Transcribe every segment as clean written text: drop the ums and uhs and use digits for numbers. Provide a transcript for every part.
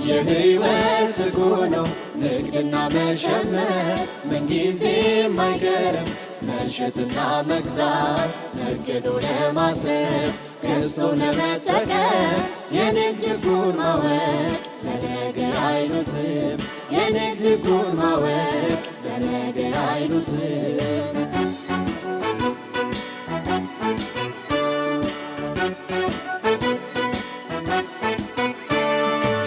የህይወት ጉዞ ንግድና መሸመት ምንጊዜም አይቀርም መሸጥና መግዛት ነግዶ ለማትረፍ ገዝቶ ለመጠቀም የንግድ ሕጉን ማወቅ ለነገ አይሉትም የንግድ ሕጉን ማወቅ ለነገ አይሉትም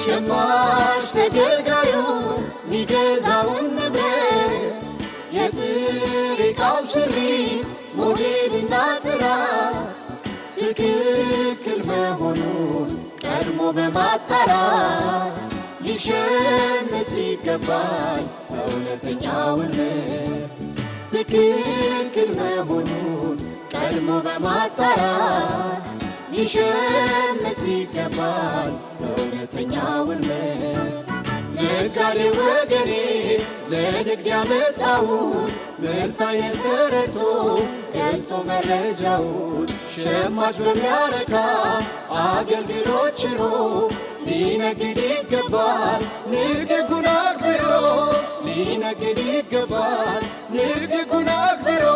ሸማች ተገልጋዩ ሚገዛውን ንብረት የጥሬ ዕቃው ስሪት ሞዴልና ጥራት ትክክል መሆኑን ቀድሞ በማጣራት ሊሸምት ይገባል እውነተኛውን ምርት ትክክል መሆኑን ቀድሞ በማጣራት ሊሸምት ይገባል እውነተኛውን ምርት ነጋዴ ወገኔ ለንግድ ያመጣውን ምርት አይነት ተረድቶ ገልጾ መረጃውን ሸማች በሚያረካ አገልግሎት ችሮ ሊነግድ ይገባል ንግድ ሕጉን አክብሮ ሊነግድ ይገባል ንግድ ሕጉን አክብሮ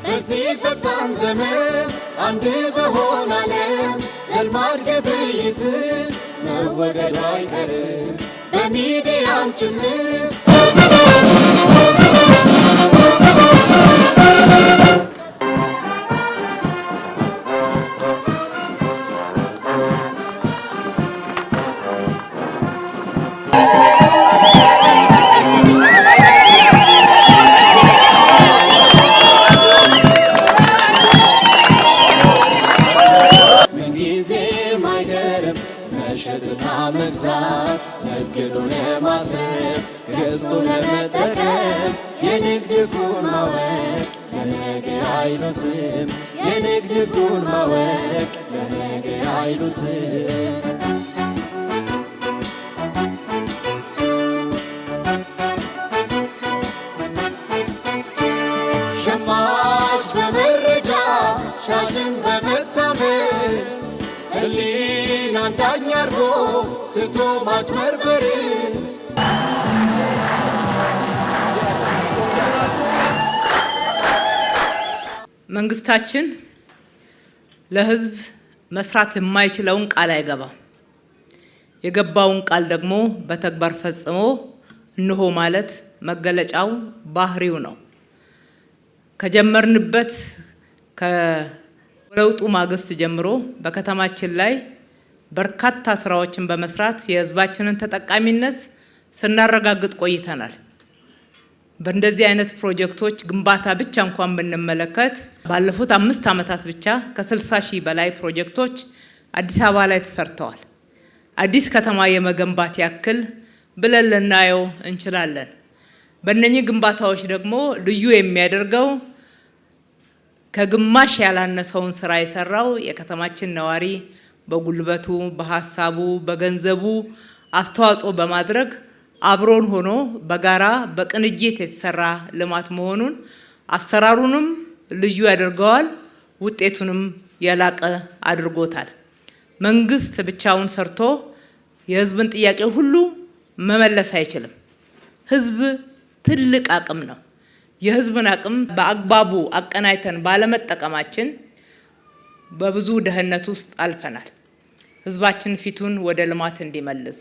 በዚህ ፈጣን ዘመን አንድ በሆነ ዓለም ዘልማድ ግብይት መወገዱ አይቀርም በሚዲያም ጭምር መሸጥና መግዛት ነግዶ ለማትረፍ ገዝቶ ለመጠቀም የንግድ ሕጉን ማወቅ ለነገ አይሉትም የንግድ ሕጉን ማወቅ ለነገ አይሉትም ሸማች በመረጃ ሻጭን በመታመን ህሊናን ዳኛ አርጎ ትቶ ማጭበርበር መንግስታችን ለህዝብ መስራት የማይችለውን ቃል አይገባም። የገባውን ቃል ደግሞ በተግባር ፈጽሞ እንሆ ማለት መገለጫው ባህሪው ነው። ከጀመርንበት ከለውጡ ማግስት ጀምሮ በከተማችን ላይ በርካታ ስራዎችን በመስራት የህዝባችንን ተጠቃሚነት ስናረጋግጥ ቆይተናል። በእንደዚህ አይነት ፕሮጀክቶች ግንባታ ብቻ እንኳን ብንመለከት ባለፉት 5 ዓመታት ብቻ ከ60 ሺህ በላይ ፕሮጀክቶች አዲስ አበባ ላይ ተሰርተዋል። አዲስ ከተማ የመገንባት ያክል ብለን ልናየው እንችላለን። በእነኚህ ግንባታዎች ደግሞ ልዩ የሚያደርገው ከግማሽ ያላነሰውን ስራ የሰራው የከተማችን ነዋሪ በጉልበቱ፣ በሐሳቡ፣ በገንዘቡ አስተዋጽኦ በማድረግ አብሮን ሆኖ በጋራ በቅንጅት የተሰራ ልማት መሆኑን አሰራሩንም ልዩ ያደርገዋል፣ ውጤቱንም የላቀ አድርጎታል። መንግስት ብቻውን ሰርቶ የህዝብን ጥያቄ ሁሉ መመለስ አይችልም። ህዝብ ትልቅ አቅም ነው። የህዝብን አቅም በአግባቡ አቀናይተን ባለመጠቀማችን በብዙ ድህነት ውስጥ አልፈናል። ህዝባችን ፊቱን ወደ ልማት እንዲመልስ፣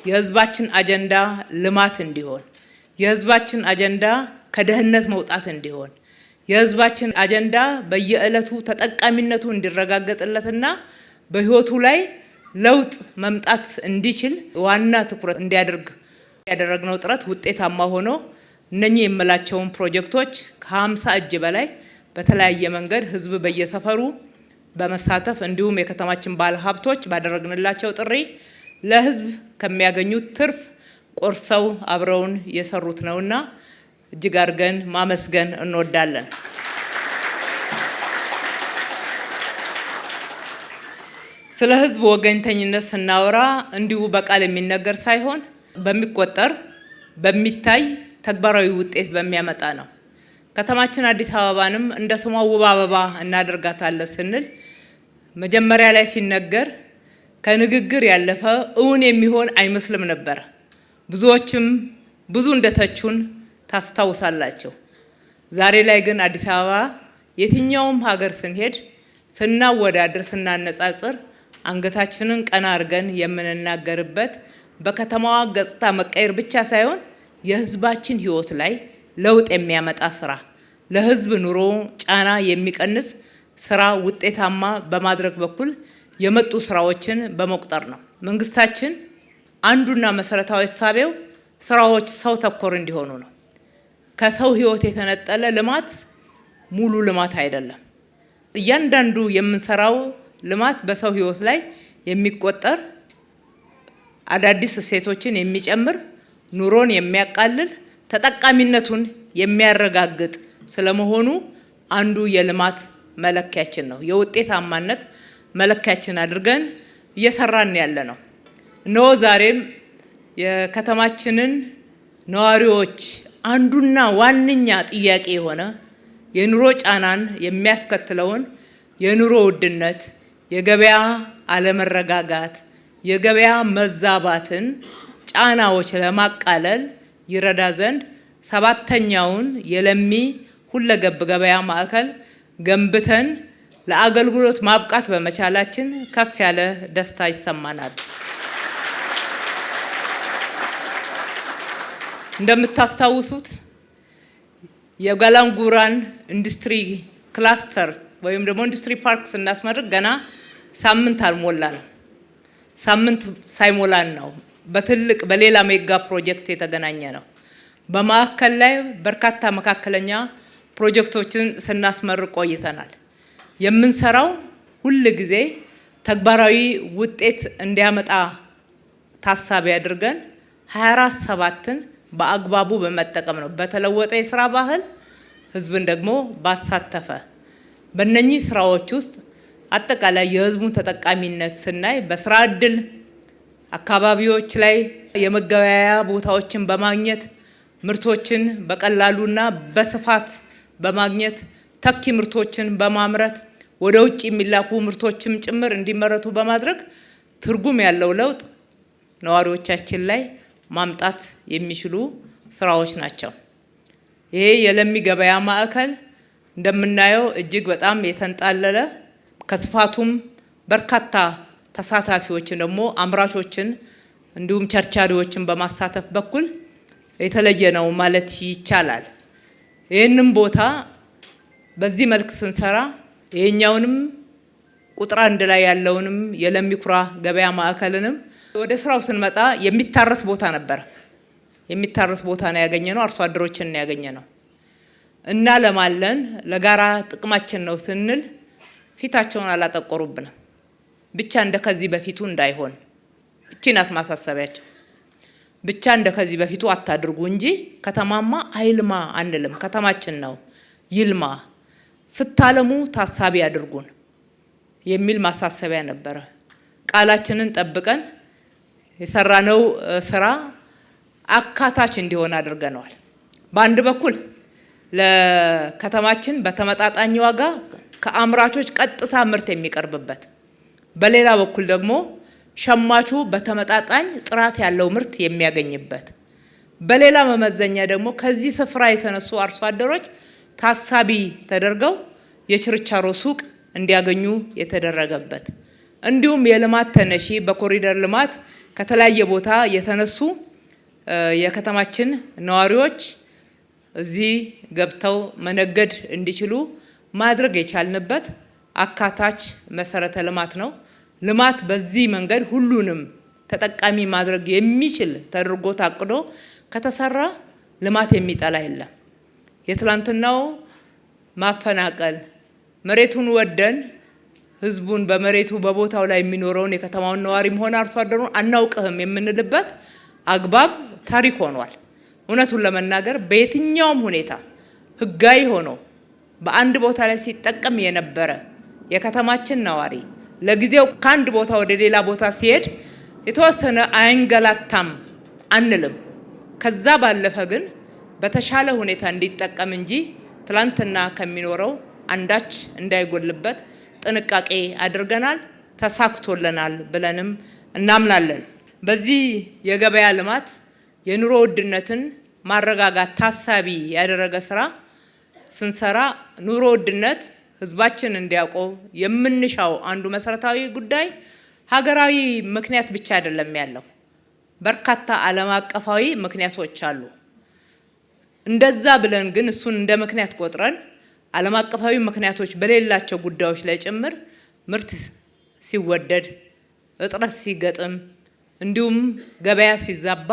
የህዝባችን አጀንዳ ልማት እንዲሆን፣ የህዝባችን አጀንዳ ከድህነት መውጣት እንዲሆን፣ የህዝባችን አጀንዳ በየዕለቱ ተጠቃሚነቱ እንዲረጋገጥለትና በህይወቱ ላይ ለውጥ መምጣት እንዲችል ዋና ትኩረት እንዲያደርግ ያደረግነው ጥረት ውጤታማ ሆኖ እነኚህ የምላቸውን ፕሮጀክቶች ከ50 እጅ በላይ በተለያየ መንገድ ህዝብ በየሰፈሩ በመሳተፍ እንዲሁም የከተማችን ባለ ሀብቶች ባደረግንላቸው ጥሪ ለህዝብ ከሚያገኙት ትርፍ ቆርሰው አብረውን የሰሩት ነውና እጅግ አድርገን ማመስገን እንወዳለን። ስለ ህዝብ ወገንተኝነት ስናወራ እንዲሁ በቃል የሚነገር ሳይሆን በሚቆጠር በሚታይ ተግባራዊ ውጤት በሚያመጣ ነው። ከተማችን አዲስ አበባንም እንደ ስሟ ውብ አበባ እናደርጋታለን ስንል መጀመሪያ ላይ ሲነገር ከንግግር ያለፈ እውን የሚሆን አይመስልም ነበር። ብዙዎችም ብዙ እንደተቹን ታስታውሳላችሁ። ዛሬ ላይ ግን አዲስ አበባ የትኛውም ሀገር ስንሄድ ስናወዳድር ስናነጻጽር አንገታችንን ቀና አድርገን የምንናገርበት በከተማዋ ገጽታ መቀየር ብቻ ሳይሆን የህዝባችን ህይወት ላይ ለውጥ የሚያመጣ ስራ፣ ለህዝብ ኑሮ ጫና የሚቀንስ ስራ ውጤታማ በማድረግ በኩል የመጡ ስራዎችን በመቁጠር ነው። መንግስታችን አንዱና መሰረታዊ እሳቤው ስራዎች ሰው ተኮር እንዲሆኑ ነው። ከሰው ህይወት የተነጠለ ልማት ሙሉ ልማት አይደለም። እያንዳንዱ የምንሰራው ልማት በሰው ህይወት ላይ የሚቆጠር አዳዲስ እሴቶችን የሚጨምር ኑሮን የሚያቃልል ተጠቃሚነቱን የሚያረጋግጥ ስለመሆኑ አንዱ የልማት መለኪያችን ነው። የውጤታማነት መለኪያችን አድርገን እየሰራን ያለ ነው። እነሆ ዛሬም የከተማችንን ነዋሪዎች አንዱና ዋነኛ ጥያቄ የሆነ የኑሮ ጫናን የሚያስከትለውን የኑሮ ውድነት፣ የገበያ አለመረጋጋት፣ የገበያ መዛባትን ጫናዎች ለማቃለል ይረዳ ዘንድ 7ኛውን የለሚ ሁለገብ ገበያ ማዕከል ገንብተን ለአገልግሎት ማብቃት በመቻላችን ከፍ ያለ ደስታ ይሰማናል። እንደምታስታውሱት የጋላንጉራን ኢንዱስትሪ ክላስተር ወይም ደግሞ ኢንዱስትሪ ፓርክ ስናስመርቅ ገና ሳምንት አልሞላንም። ሳምንት ሳይሞላን ነው በትልቅ በሌላ ሜጋ ፕሮጀክት የተገናኘ ነው። በማዕከል ላይ በርካታ መካከለኛ ፕሮጀክቶችን ስናስመርቅ ቆይተናል። የምንሰራው ሁል ጊዜ ተግባራዊ ውጤት እንዲያመጣ ታሳቢ አድርገን 24/7ን በአግባቡ በመጠቀም ነው። በተለወጠ የስራ ባህል ህዝብን ደግሞ ባሳተፈ በእነኚህ ስራዎች ውስጥ አጠቃላይ የህዝቡን ተጠቃሚነት ስናይ በስራ እድል አካባቢዎች ላይ የመገበያያ ቦታዎችን በማግኘት ምርቶችን በቀላሉና በስፋት በማግኘት ተኪ ምርቶችን በማምረት ወደ ውጭ የሚላኩ ምርቶችም ጭምር እንዲመረቱ በማድረግ ትርጉም ያለው ለውጥ ነዋሪዎቻችን ላይ ማምጣት የሚችሉ ስራዎች ናቸው። ይሄ የለሚ ገበያ ማዕከል እንደምናየው እጅግ በጣም የተንጣለለ ከስፋቱም በርካታ ተሳታፊዎችን ደግሞ አምራቾችን እንዲሁም ቸርቻሪዎችን በማሳተፍ በኩል የተለየ ነው ማለት ይቻላል። ይህንን ቦታ በዚህ መልክ ስንሰራ ይሄኛውንም ቁጥር 1 ላይ ያለውንም የለሚ ኩራ ገበያ ማዕከልንም ወደ ስራው ስንመጣ የሚታረስ ቦታ ነበር። የሚታረስ ቦታ ነው ያገኘነው፣ አርሶ አደሮችን ነው ያገኘነው። እና ለማለን ለጋራ ጥቅማችን ነው ስንል ፊታቸውን አላጠቆሩብንም። ብቻ እንደከዚህ በፊቱ እንዳይሆን እቺ ናት ማሳሰቢያቸው። ብቻ እንደከዚህ በፊቱ አታድርጉ እንጂ ከተማማ አይልማ አንልም። ከተማችን ነው ይልማ፣ ስታለሙ ታሳቢ አድርጉን የሚል ማሳሰቢያ ነበረ። ቃላችንን ጠብቀን የሰራነው ስራ አካታች እንዲሆን አድርገነዋል። በአንድ በኩል ለከተማችን በተመጣጣኝ ዋጋ ከአምራቾች ቀጥታ ምርት የሚቀርብበት፣ በሌላ በኩል ደግሞ ሸማቹ በተመጣጣኝ ጥራት ያለው ምርት የሚያገኝበት፣ በሌላ መመዘኛ ደግሞ ከዚህ ስፍራ የተነሱ አርሶ አደሮች ታሳቢ ተደርገው የችርቻሮ ሱቅ እንዲያገኙ የተደረገበት፣ እንዲሁም የልማት ተነሺ በኮሪደር ልማት ከተለያየ ቦታ የተነሱ የከተማችን ነዋሪዎች እዚህ ገብተው መነገድ እንዲችሉ ማድረግ የቻልንበት አካታች መሰረተ ልማት ነው። ልማት በዚህ መንገድ ሁሉንም ተጠቃሚ ማድረግ የሚችል ተደርጎ ታቅዶ ከተሰራ ልማት የሚጠላ የለም። የትላንትናው ማፈናቀል መሬቱን ወደን ህዝቡን በመሬቱ በቦታው ላይ የሚኖረውን የከተማውን ነዋሪም ሆነ አርሶ አደሩን አናውቅህም የምንልበት አግባብ ታሪክ ሆኗል። እውነቱን ለመናገር በየትኛውም ሁኔታ ህጋዊ ሆኖ በአንድ ቦታ ላይ ሲጠቀም የነበረ የከተማችን ነዋሪ ለጊዜው ከአንድ ቦታ ወደ ሌላ ቦታ ሲሄድ የተወሰነ አይንገላታም አንልም። ከዛ ባለፈ ግን በተሻለ ሁኔታ እንዲጠቀም እንጂ ትላንትና ከሚኖረው አንዳች እንዳይጎልበት ጥንቃቄ አድርገናል። ተሳክቶልናል ብለንም እናምናለን። በዚህ የገበያ ልማት የኑሮ ውድነትን ማረጋጋት ታሳቢ ያደረገ ስራ ስንሰራ ኑሮ ውድነት ህዝባችን እንዲያውቀው የምንሻው አንዱ መሰረታዊ ጉዳይ ሀገራዊ ምክንያት ብቻ አይደለም ያለው፣ በርካታ ዓለም አቀፋዊ ምክንያቶች አሉ። እንደዛ ብለን ግን እሱን እንደ ምክንያት ቆጥረን ዓለም አቀፋዊ ምክንያቶች በሌላቸው ጉዳዮች ላይ ጭምር ምርት ሲወደድ፣ እጥረት ሲገጥም፣ እንዲሁም ገበያ ሲዛባ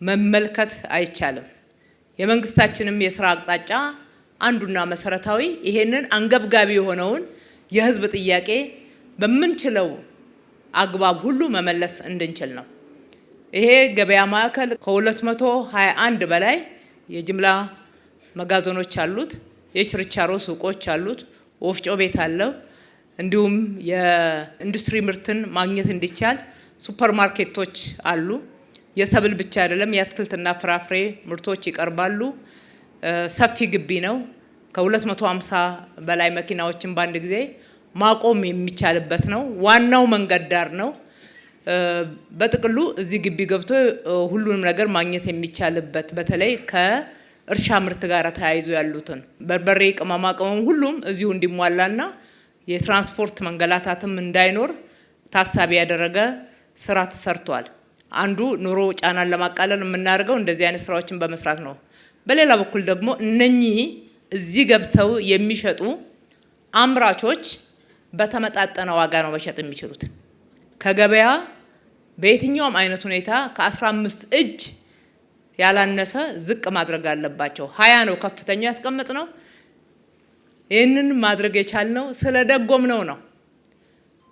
መመልከት አይቻልም። የመንግስታችንም የስራ አቅጣጫ አንዱና መሰረታዊ ይሄንን አንገብጋቢ የሆነውን የህዝብ ጥያቄ በምንችለው አግባብ ሁሉ መመለስ እንድንችል ነው። ይሄ ገበያ ማዕከል ከ221 በላይ የጅምላ መጋዘኖች አሉት፣ የችርቻሮ ሱቆች አሉት፣ ወፍጮ ቤት አለው። እንዲሁም የኢንዱስትሪ ምርትን ማግኘት እንዲቻል ሱፐርማርኬቶች አሉ። የሰብል ብቻ አይደለም፣ የአትክልትና ፍራፍሬ ምርቶች ይቀርባሉ። ሰፊ ግቢ ነው። ከ250 በላይ መኪናዎችን በአንድ ጊዜ ማቆም የሚቻልበት ነው። ዋናው መንገድ ዳር ነው። በጥቅሉ እዚህ ግቢ ገብቶ ሁሉንም ነገር ማግኘት የሚቻልበት በተለይ ከእርሻ ምርት ጋር ተያይዞ ያሉትን በርበሬ፣ ቅመማ ቅመም ሁሉም እዚሁ እንዲሟላና የትራንስፖርት መንገላታትም እንዳይኖር ታሳቢ ያደረገ ስራ ተሰርቷል። አንዱ ኑሮ ጫናን ለማቃለል የምናደርገው እንደዚህ አይነት ስራዎችን በመስራት ነው። በሌላ በኩል ደግሞ እነኚህ እዚህ ገብተው የሚሸጡ አምራቾች በተመጣጠነ ዋጋ ነው መሸጥ የሚችሉት። ከገበያ በየትኛውም አይነት ሁኔታ ከ15 እጅ ያላነሰ ዝቅ ማድረግ አለባቸው። 20 ነው ከፍተኛ ያስቀምጥ ነው። ይህንን ማድረግ የቻልነው ስለደጎምነው ነው።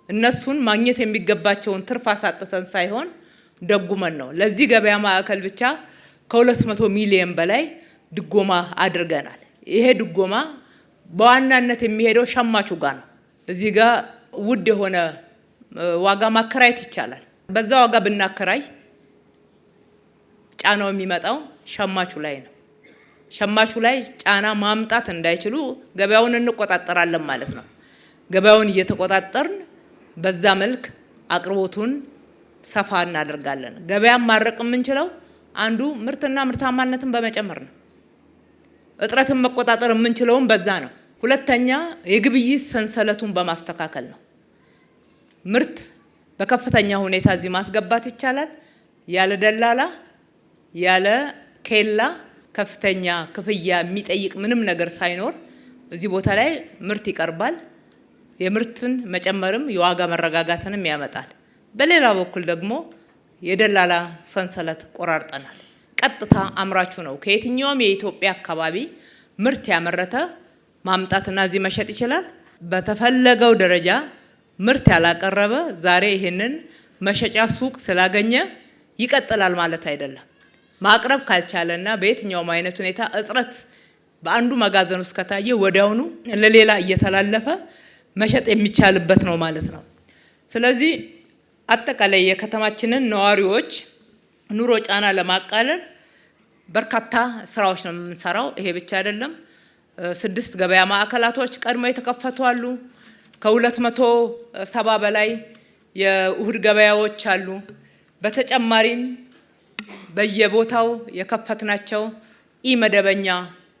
እነሱን ማግኘት የሚገባቸውን ትርፍ አሳጥተን ሳይሆን ደጉመን ነው። ለዚህ ገበያ ማዕከል ብቻ ከ200 ሚሊዮን በላይ ድጎማ አድርገናል። ይሄ ድጎማ በዋናነት የሚሄደው ሸማቹ ጋር ነው። እዚህ ጋር ውድ የሆነ ዋጋ ማከራየት ይቻላል። በዛ ዋጋ ብናከራይ ጫናው የሚመጣው ሸማቹ ላይ ነው። ሸማቹ ላይ ጫና ማምጣት እንዳይችሉ ገበያውን እንቆጣጠራለን ማለት ነው። ገበያውን እየተቆጣጠርን በዛ መልክ አቅርቦቱን ሰፋ እናደርጋለን። ገበያን ማድረቅ የምንችለው አንዱ ምርትና ምርታማነትን በመጨመር ነው። እጥረትን መቆጣጠር የምንችለውም በዛ ነው። ሁለተኛ የግብይት ሰንሰለቱን በማስተካከል ነው። ምርት በከፍተኛ ሁኔታ እዚህ ማስገባት ይቻላል። ያለ ደላላ ያለ ኬላ ከፍተኛ ክፍያ የሚጠይቅ ምንም ነገር ሳይኖር እዚህ ቦታ ላይ ምርት ይቀርባል። የምርትን መጨመርም የዋጋ መረጋጋትንም ያመጣል። በሌላ በኩል ደግሞ የደላላ ሰንሰለት ቆራርጠናል። ቀጥታ አምራቹ ነው ከየትኛውም የኢትዮጵያ አካባቢ ምርት ያመረተ ማምጣትና እዚህ መሸጥ ይችላል። በተፈለገው ደረጃ ምርት ያላቀረበ ዛሬ ይሄንን መሸጫ ሱቅ ስላገኘ ይቀጥላል ማለት አይደለም። ማቅረብ ካልቻለና በየትኛውም አይነት ሁኔታ እጥረት በአንዱ መጋዘን ውስጥ ከታየ ወዲያውኑ ለሌላ እየተላለፈ መሸጥ የሚቻልበት ነው ማለት ነው። ስለዚህ አጠቃላይ የከተማችንን ነዋሪዎች ኑሮ ጫና ለማቃለል በርካታ ስራዎች ነው የምንሰራው። ይሄ ብቻ አይደለም። 6 ገበያ ማዕከላቶች ቀድሞ የተከፈቱ አሉ። ከ270 በላይ የእሁድ ገበያዎች አሉ። በተጨማሪም በየቦታው የከፈትናቸው ኢመደበኛ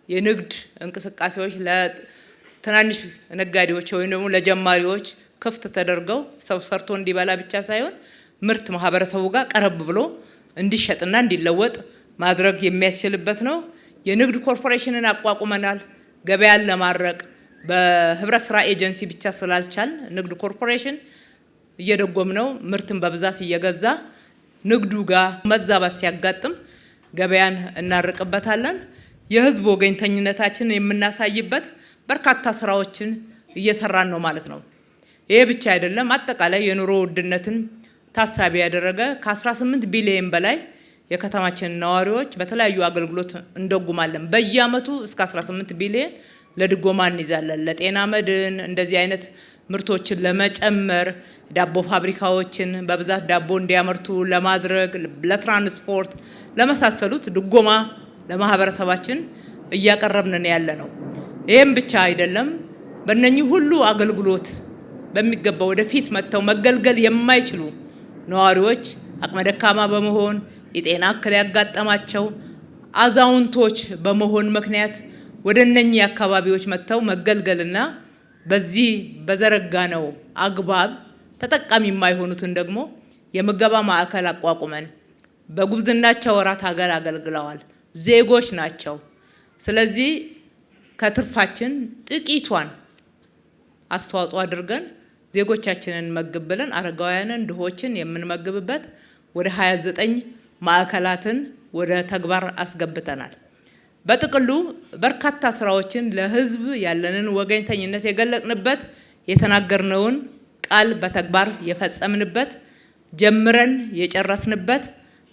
የንግድ እንቅስቃሴዎች ለትናንሽ ነጋዴዎች ወይም ደግሞ ለጀማሪዎች ክፍት ተደርገው ሰው ሰርቶ እንዲበላ ብቻ ሳይሆን ምርት ማህበረሰቡ ጋር ቀረብ ብሎ እንዲሸጥና እንዲለወጥ ማድረግ የሚያስችልበት ነው። የንግድ ኮርፖሬሽንን አቋቁመናል። ገበያን ለማድረቅ በህብረት ስራ ኤጀንሲ ብቻ ስላልቻል ንግድ ኮርፖሬሽን እየደጎም ነው። ምርትን በብዛት እየገዛ ንግዱ ጋር መዛባት ሲያጋጥም ገበያን እናርቅበታለን። የህዝብ ወገኝተኝነታችንን የምናሳይበት በርካታ ስራዎችን እየሰራን ነው ማለት ነው። ይሄ ብቻ አይደለም። አጠቃላይ የኑሮ ውድነትን ታሳቢ ያደረገ ከ18 ቢሊዮን በላይ የከተማችን ነዋሪዎች በተለያዩ አገልግሎት እንደጉማለን። በየአመቱ እስከ 18 ቢሊዮን ለድጎማ እንይዛለን። ለጤና መድን እንደዚህ አይነት ምርቶችን ለመጨመር ዳቦ ፋብሪካዎችን በብዛት ዳቦ እንዲያመርቱ ለማድረግ ለትራንስፖርት ለመሳሰሉት ድጎማ ለማህበረሰባችን እያቀረብን ያለ ነው። ይሄም ብቻ አይደለም። በእነኚህ ሁሉ አገልግሎት በሚገባው ወደፊት መጥተው መገልገል የማይችሉ ነዋሪዎች አቅመ ደካማ በመሆን የጤና እክል ያጋጠማቸው አዛውንቶች በመሆን ምክንያት ወደ እነኚህ አካባቢዎች መጥተው መገልገልና በዚህ በዘረጋነው አግባብ ተጠቃሚ የማይሆኑትን ደግሞ የምገባ ማዕከል አቋቁመን በጉብዝናቸው ወራት ሀገር አገልግለዋል፣ ዜጎች ናቸው። ስለዚህ ከትርፋችን ጥቂቷን አስተዋጽኦ አድርገን ዜጎቻችንን መግብ ብለን አረጋውያንን ድሆችን የምንመግብበት ወደ 29 ማዕከላትን ወደ ተግባር አስገብተናል። በጥቅሉ በርካታ ስራዎችን ለህዝብ ያለንን ወገኝተኝነት የገለጽንበት የተናገርነውን ቃል በተግባር የፈጸምንበት ጀምረን የጨረስንበት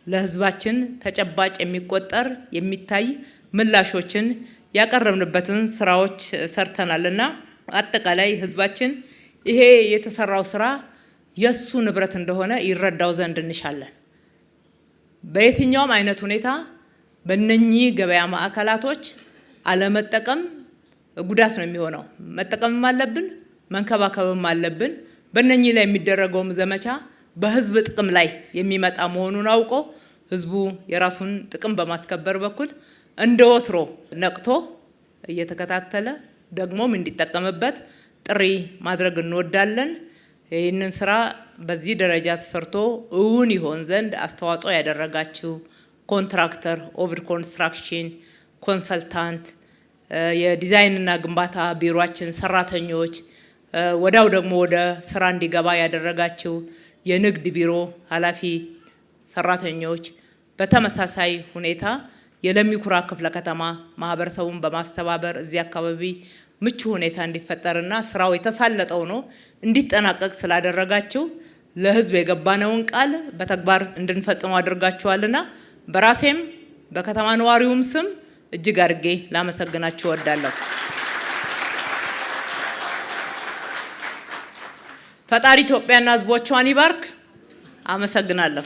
ለህዝባችን ተጨባጭ የሚቆጠር የሚታይ ምላሾችን ያቀረብንበትን ስራዎች ሰርተናልና አጠቃላይ ህዝባችን ይሄ የተሰራው ስራ የሱ ንብረት እንደሆነ ይረዳው ዘንድ እንሻለን። በየትኛውም አይነት ሁኔታ በእነኚህ ገበያ ማዕከላቶች አለመጠቀም ጉዳት ነው የሚሆነው። መጠቀምም አለብን፣ መንከባከብም አለብን። በእነኚህ ላይ የሚደረገውም ዘመቻ በህዝብ ጥቅም ላይ የሚመጣ መሆኑን አውቆ ህዝቡ የራሱን ጥቅም በማስከበር በኩል እንደ ወትሮ ነቅቶ እየተከታተለ ደግሞም እንዲጠቀምበት ጥሪ ማድረግ እንወዳለን። ይህንን ስራ በዚህ ደረጃ ተሰርቶ እውን ይሆን ዘንድ አስተዋጽኦ ያደረጋችሁ ኮንትራክተር፣ ኦቨር ኮንስትራክሽን፣ ኮንሰልታንት፣ የዲዛይንና ግንባታ ቢሮአችን ሰራተኞች፣ ወዳው ደግሞ ወደ ስራ እንዲገባ ያደረጋችሁ የንግድ ቢሮ ኃላፊ ሰራተኞች፣ በተመሳሳይ ሁኔታ የለሚ ኩራ ክፍለ ከተማ ማህበረሰቡን በማስተባበር እዚህ አካባቢ ምቹ ሁኔታ እንዲፈጠርና ስራው የተሳለጠው ነው እንዲጠናቀቅ ስላደረጋችሁ ለህዝብ የገባነውን ቃል በተግባር እንድንፈጽመው አድርጋችኋልና በራሴም በከተማ ነዋሪውም ስም እጅግ አድርጌ ላመሰግናችሁ እወዳለሁ። ፈጣሪ ኢትዮጵያና ህዝቦቿን ይባርክ። አመሰግናለሁ።